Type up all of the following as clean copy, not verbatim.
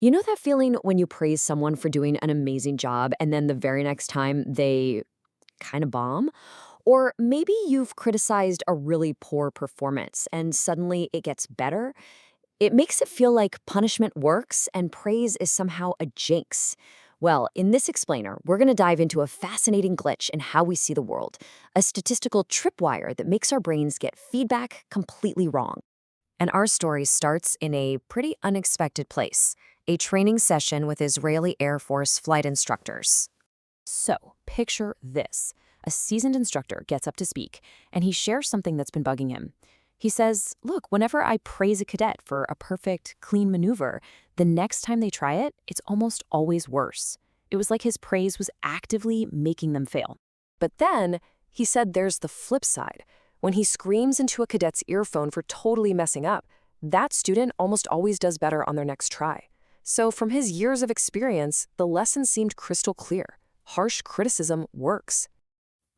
You know that feeling when you praise someone for doing an amazing job and then the very next time they kind of bomb? Or maybe you've criticized a really poor performance and suddenly it gets better? It makes it feel like punishment works and praise is somehow a jinx. Well, in this explainer, we're going to dive into a fascinating glitch in how we see the world, a statistical tripwire that makes our brains get feedback completely wrong. And our story starts in a pretty unexpected place, a training session with Israeli Air Force flight instructors. So, picture this. A seasoned instructor gets up to speak, and he shares something that's been bugging him. He says, look, whenever I praise a cadet for a perfect, clean maneuver, the next time they try it, it's almost always worse. It was like his praise was actively making them fail. But then, he said there's the flip side. When he screams into a cadet's earphone for totally messing up, that student almost always does better on their next try. So from his years of experience, the lesson seemed crystal clear. Harsh criticism works.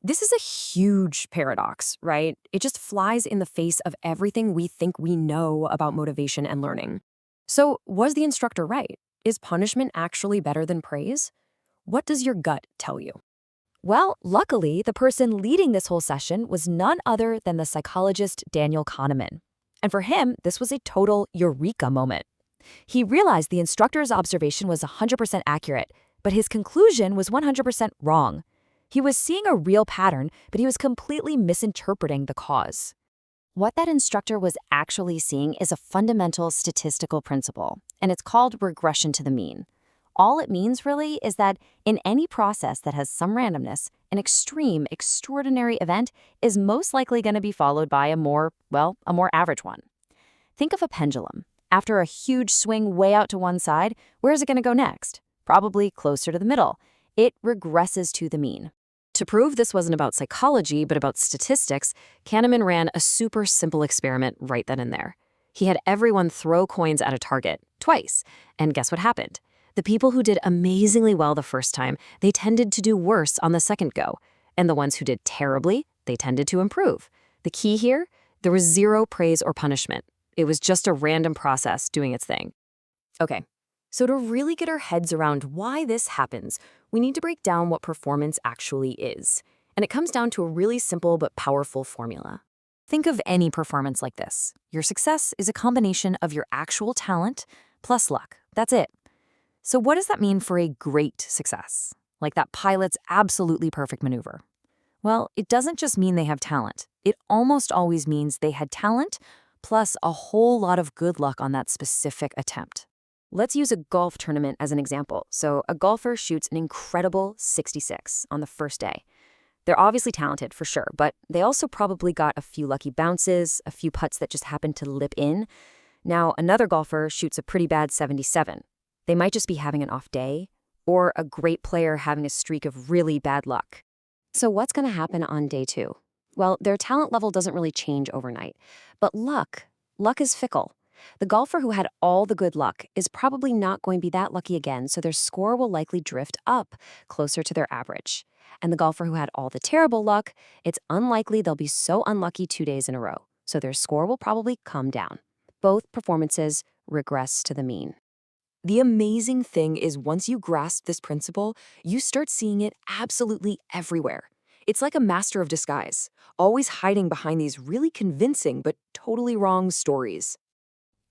This is a huge paradox, right? It just flies in the face of everything we think we know about motivation and learning. So, was the instructor right? Is punishment actually better than praise? What does your gut tell you? Well, luckily, the person leading this whole session was none other than the psychologist Daniel Kahneman. And for him, this was a total eureka moment. He realized the instructor's observation was 100% accurate, but his conclusion was 100% wrong. He was seeing a real pattern, but he was completely misinterpreting the cause. What that instructor was actually seeing is a fundamental statistical principle, and it's called regression to the mean. All it means, really, is that in any process that has some randomness, an extreme, extraordinary event is most likely going to be followed by a more average one. Think of a pendulum. After a huge swing way out to one side, where is it going to go next? Probably closer to the middle. It regresses to the mean. To prove this wasn't about psychology, but about statistics, Kahneman ran a super simple experiment right then and there. He had everyone throw coins at a target, twice, and guess what happened? The people who did amazingly well the first time, they tended to do worse on the second go. And the ones who did terribly, they tended to improve. The key here? There was zero praise or punishment. It was just a random process doing its thing. Okay, so to really get our heads around why this happens, we need to break down what performance actually is. And it comes down to a really simple but powerful formula. Think of any performance like this. Your success is a combination of your actual talent plus luck. That's it. So what does that mean for a great success? Like that pilot's absolutely perfect maneuver? Well, it doesn't just mean they have talent. It almost always means they had talent plus a whole lot of good luck on that specific attempt. Let's use a golf tournament as an example. So a golfer shoots an incredible 66 on the first day. They're obviously talented for sure, but they also probably got a few lucky bounces, a few putts that just happened to lip in. Now, another golfer shoots a pretty bad 77. They might just be having an off day, or a great player having a streak of really bad luck. So what's going to happen on day two? Well, their talent level doesn't really change overnight. But luck is fickle. The golfer who had all the good luck is probably not going to be that lucky again, so their score will likely drift up, closer to their average. And the golfer who had all the terrible luck, it's unlikely they'll be so unlucky 2 days in a row, so their score will probably come down. Both performances regress to the mean. The amazing thing is once you grasp this principle, you start seeing it absolutely everywhere. It's like a master of disguise, always hiding behind these really convincing but totally wrong stories.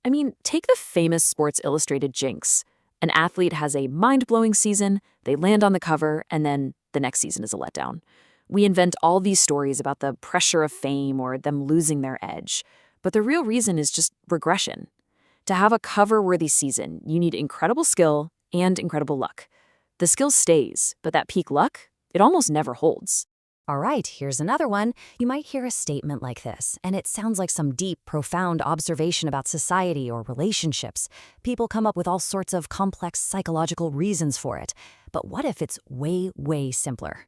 I mean, take the famous Sports Illustrated jinx. An athlete has a mind-blowing season, they land on the cover, and then the next season is a letdown. We invent all these stories about the pressure of fame or them losing their edge, but the real reason is just regression. To have a cover-worthy season, you need incredible skill and incredible luck. The skill stays, but that peak luck, it almost never holds. All right, here's another one. You might hear a statement like this, and it sounds like some deep, profound observation about society or relationships. People come up with all sorts of complex psychological reasons for it. But what if it's way, way simpler?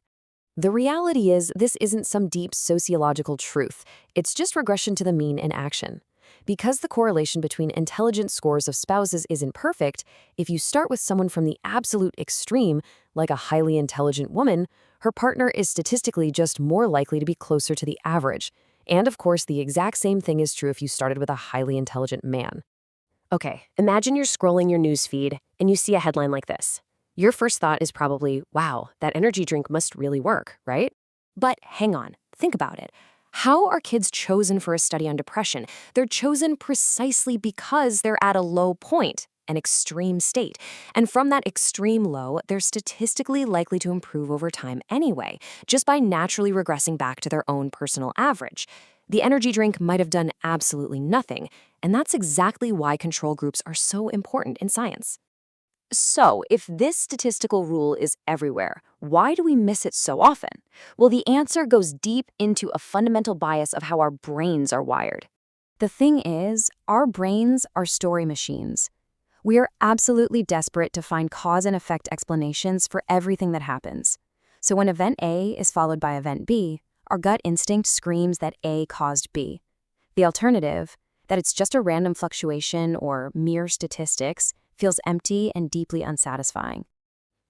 The reality is, this isn't some deep sociological truth. It's just regression to the mean in action. Because the correlation between intelligence scores of spouses isn't perfect, if you start with someone from the absolute extreme, like a highly intelligent woman, her partner is statistically just more likely to be closer to the average. And of course, the exact same thing is true if you started with a highly intelligent man. Okay, imagine you're scrolling your newsfeed and you see a headline like this. Your first thought is probably, wow, that energy drink must really work, right? But hang on, think about it. How are kids chosen for a study on depression? They're chosen precisely because they're at a low point, an extreme state. And from that extreme low, they're statistically likely to improve over time anyway, just by naturally regressing back to their own personal average. The energy drink might have done absolutely nothing, and that's exactly why control groups are so important in science. So, if this statistical rule is everywhere, why do we miss it so often? Well, the answer goes deep into a fundamental bias of how our brains are wired. The thing is, our brains are story machines. We are absolutely desperate to find cause and effect explanations for everything that happens. So when event A is followed by event B, our gut instinct screams that A caused B. The alternative, that it's just a random fluctuation or mere statistics, feels empty and deeply unsatisfying.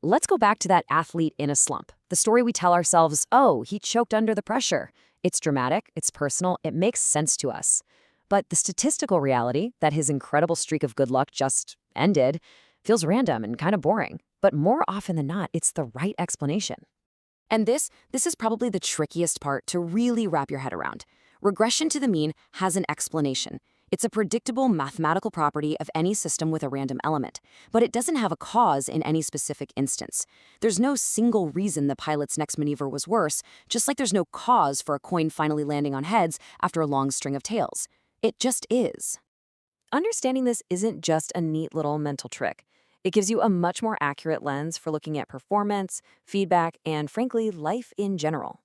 Let's go back to that athlete in a slump. The story we tell ourselves, oh, he choked under the pressure. It's dramatic, it's personal, it makes sense to us. But the statistical reality, that his incredible streak of good luck just ended, feels random and kind of boring. But more often than not, it's the right explanation. And this is probably the trickiest part to really wrap your head around. Regression to the mean has an explanation. It's a predictable mathematical property of any system with a random element, but it doesn't have a cause in any specific instance. There's no single reason the pilot's next maneuver was worse, just like there's no cause for a coin finally landing on heads after a long string of tails. It just is. Understanding this isn't just a neat little mental trick. It gives you a much more accurate lens for looking at performance, feedback, and frankly, life in general.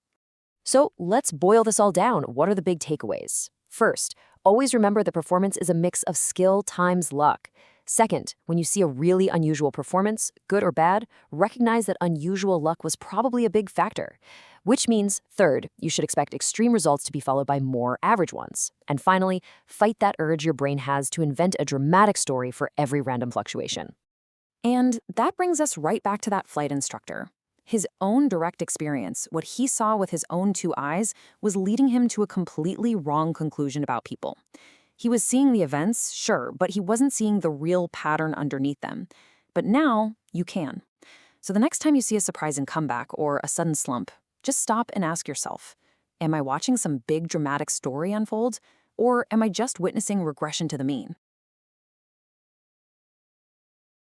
So let's boil this all down. What are the big takeaways? First, always remember that performance is a mix of skill times luck. Second, when you see a really unusual performance, good or bad, recognize that unusual luck was probably a big factor. Which means, third, you should expect extreme results to be followed by more average ones. And finally, fight that urge your brain has to invent a dramatic story for every random fluctuation. And that brings us right back to that flight instructor. His own direct experience, what he saw with his own two eyes, was leading him to a completely wrong conclusion about people. He was seeing the events, sure, but he wasn't seeing the real pattern underneath them. But now, you can. So the next time you see a surprising comeback or a sudden slump, just stop and ask yourself, am I watching some big dramatic story unfold, or am I just witnessing regression to the mean?